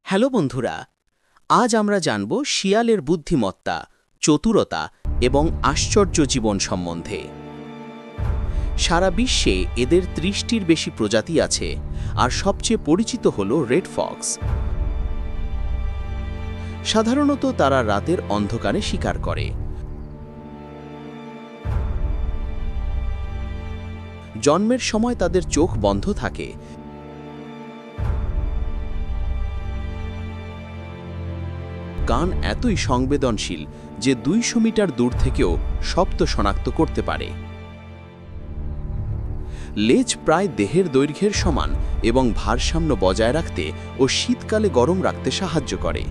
Hello বন্ধুরা, আজ আমরা জানব শিয়ালের বুদ্ধিমত্তা, চতুরতা এবং আশ্চর্য জীবন সম্বন্ধে। সারা বিশ্বে এদের ৩০টির বেশি প্রজাতি আছে, আর সবচেয়ে পরিচিত হল রেড ফক্স। সাধারণত তারা রাতের অন্ধকারে শিকার করে। জন্মের সময় তাদের চোখ বন্ধ থাকে। কান এতই সংবেদনশীল যে ২০০ মিটার দূর থেকেও শব্দ শনাক্ত করতে পারে। লেজ প্রায় দেহের দৈর্ঘ্যের সমান এবং ভারসাম্য বজায় রাখতে ও শীতকালে গরম রাখতে সাহায্য করে।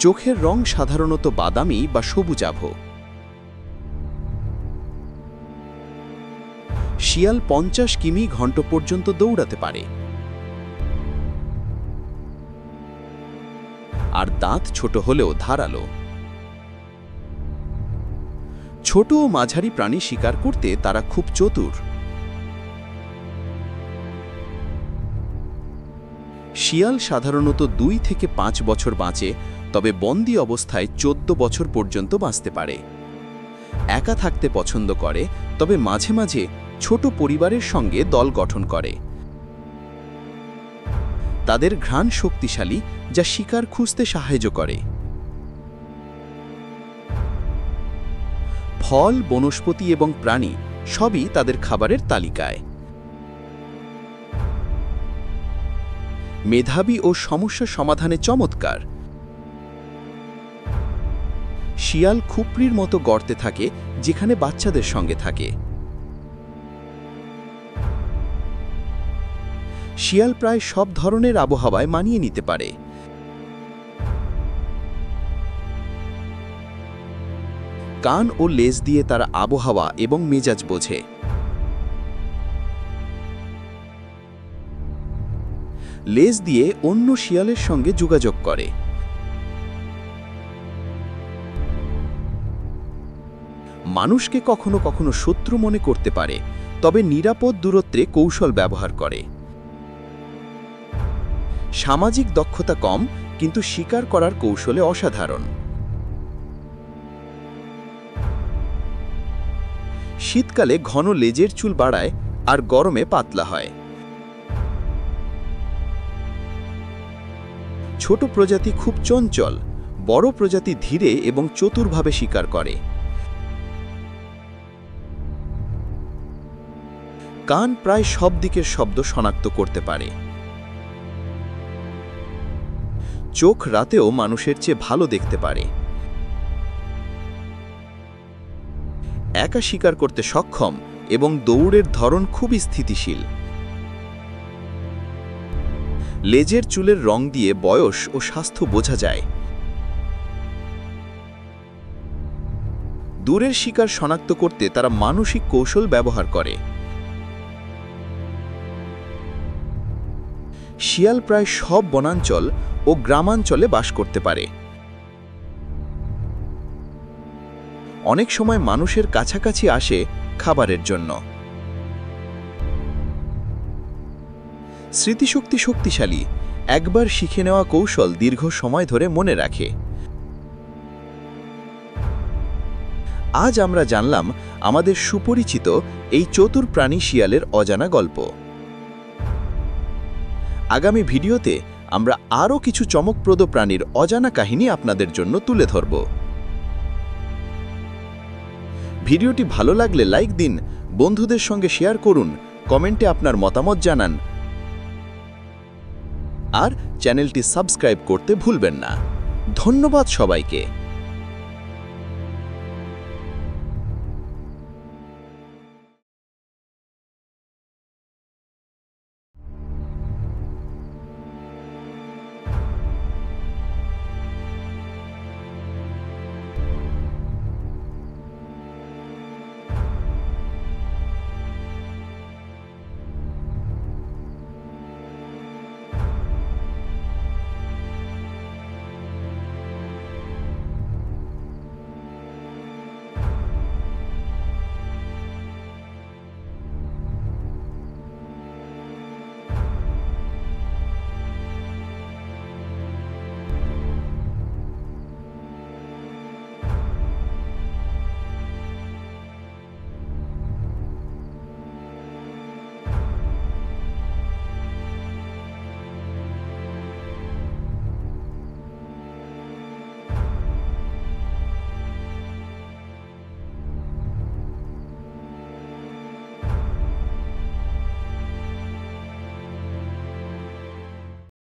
চোখের রং সাধারণত বাদামি বা সবুজাভ। শিয়াল ৫০ কিমি ঘন্টা পর্যন্ত দৌড়াতে পারে, আর দাঁত ছোট হলেও ধারালো। ছোট ও মাঝারি প্রাণী শিকার করতে তারা খুব চতুর। শিয়াল সাধারণত ২ থেকে ৫ বছর বাঁচে, তবে বন্দী অবস্থায় ১৪ বছর পর্যন্ত বাঁচতে পারে। একা থাকতে পছন্দ করে, তবে মাঝে মাঝে ছোট পরিবারের সঙ্গে দল গঠন করে। তাদের ঘ্রাণ শক্তিশালী, যা শিকার খুঁজতে সাহায্য করে। ফল, বনস্পতি এবং প্রাণী সবই তাদের খাবারের তালিকায়। মেধাবী ও সমস্যা সমাধানে চমৎকার। শিয়াল খুপরির মতো গর্তে থাকে, যেখানে বাচ্চাদের সঙ্গে থাকে। শিয়াল প্রায় সব ধরনের আবহাওয়ায় মানিয়ে নিতে পারে। কান ও লেজ দিয়ে তারা আবহাওয়া এবং মেজাজ বোঝে। লেজ দিয়ে অন্য শিয়ালের সঙ্গে যোগাযোগ করে। মানুষকে কখনো কখনো শত্রু মনে করতে পারে, তবে নিরাপদ দূরত্বে কৌশল ব্যবহার করে। সামাজিক দক্ষতা কম, কিন্তু শিকার করার কৌশলে অসাধারণ। শীতকালে ঘন লেজের চুল বাড়ায়, আর গরমে পাতলা হয়। ছোট প্রজাতি খুব চঞ্চল, বড় প্রজাতি ধীরে এবং চতুরভাবে শিকার করে। কান প্রায় সব দিকের শব্দ শনাক্ত করতে পারে। চোখ রাতেও মানুষের চেয়ে ভালো দেখতে পারে। একা শিকার করতে সক্ষম এবং দৌড়ের ধরন খুবই স্থিতিশীল। লেজের চুলের রং দিয়ে বয়স ও স্বাস্থ্য বোঝা যায়। দূরের শিকার শনাক্ত করতে তারা মানসিক কৌশল ব্যবহার করে। শিয়াল প্রায় সব বনাঞ্চল ও গ্রামাঞ্চলে বাস করতে পারে। অনেক সময় মানুষের কাছাকাছি আসে খাবারের জন্য। স্মৃতিশক্তি শক্তিশালী, একবার শিখে নেওয়া কৌশল দীর্ঘ সময় ধরে মনে রাখে। আজ আমরা জানলাম আমাদের সুপরিচিত এই চতুর প্রাণী শিয়ালের অজানা গল্প। আগামী ভিডিওতে আমরা আরও কিছু চমকপ্রদ প্রাণীর অজানা কাহিনী আপনাদের জন্য তুলে ধরব। ভিডিওটি ভালো লাগলে লাইক দিন, বন্ধুদের সঙ্গে শেয়ার করুন, কমেন্টে আপনার মতামত জানান, আর চ্যানেলটি সাবস্ক্রাইব করতে ভুলবেন না। ধন্যবাদ সবাইকে।